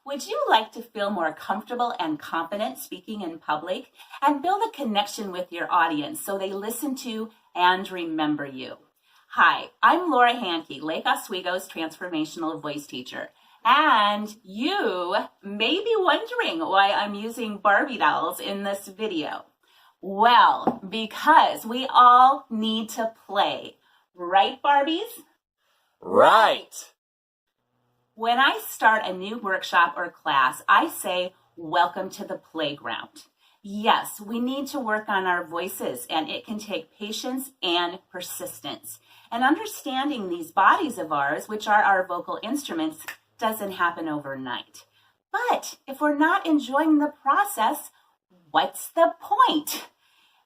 Would you like to feel more comfortable and confident speaking in public and build a connection with your audience so they listen to and remember you? Hi, I'm Laura Handke, Lake Oswego's transformational voice teacher. And you may be wondering why I'm using Barbie dolls in this video. Well, because we all need to play. Right, Barbies? Right. When I start a new workshop or class, I say, welcome to the playground. Yes, we need to work on our voices, and it can take patience and persistence. And understanding these bodies of ours, which are our vocal instruments, doesn't happen overnight. But if we're not enjoying the process, what's the point?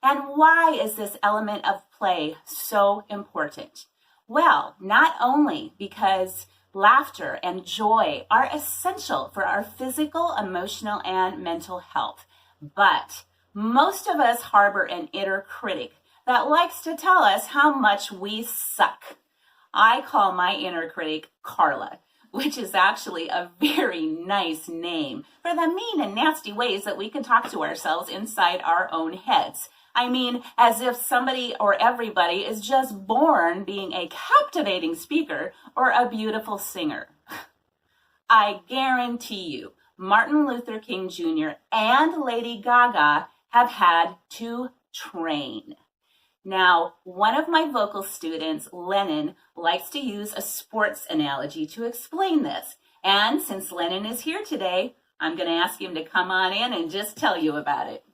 And why is this element of play so important? Well, not only because laughter and joy are essential for our physical, emotional, and mental health, but most of us harbor an inner critic that likes to tell us how much we suck. I call my inner critic Carla, which is actually a very nice name for the mean and nasty ways that we can talk to ourselves inside our own heads. I mean, as if somebody or everybody is just born being a captivating speaker or a beautiful singer. I guarantee you, Martin Luther King Jr. and Lady Gaga have had to train. Now, one of my vocal students, Lennon, likes to use a sports analogy to explain this. And since Lennon is here today, I'm going to ask him to come on in and just tell you about it.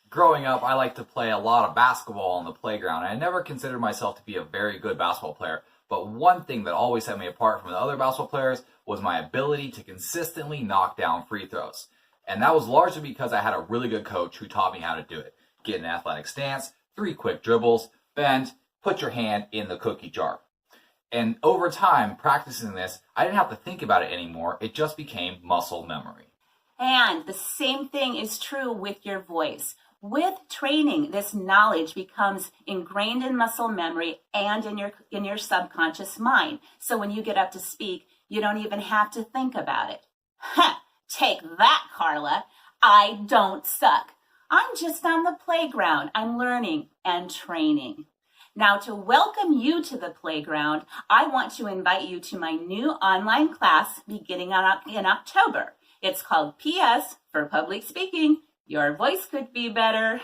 Growing up, I liked to play a lot of basketball on the playground. I never considered myself to be a very good basketball player, but one thing that always set me apart from the other basketball players was my ability to consistently knock down free throws. And that was largely because I had a really good coach who taught me how to do it. Get an athletic stance, 3 quick dribbles, bend, put your hand in the cookie jar. And over time, practicing this, I didn't have to think about it anymore. It just became muscle memory. And the same thing is true with your voice. With training, this knowledge becomes ingrained in muscle memory and in your subconscious mind. So when you get up to speak, you don't even have to think about it. Take that, Carla. I don't suck. I'm just on the playground. I'm learning and training. Now, to welcome you to the playground, I want to invite you to my new online class beginning in October. It's called PS for Public Speaking. Your voice could be better.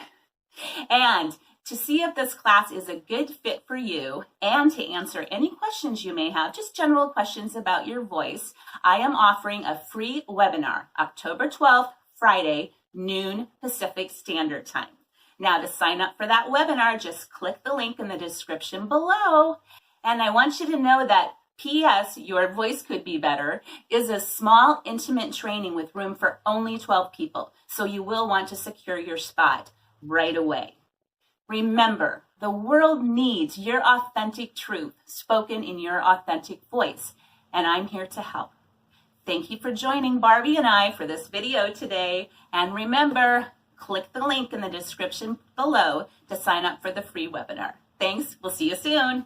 And to see if this class is a good fit for you and to answer any questions you may have, just general questions about your voice, I am offering a free webinar, October 12th, Friday, noon Pacific Standard Time. Now, to sign up for that webinar, just click the link in the description below. And I want you to know that PS, Your Voice Could Be Better, is a small, intimate training with room for only 12 people. So you will want to secure your spot right away. Remember, the world needs your authentic truth spoken in your authentic voice, and I'm here to help. Thank you for joining Barbie and I for this video today. And remember, click the link in the description below to sign up for the free webinar. Thanks. We'll see you soon.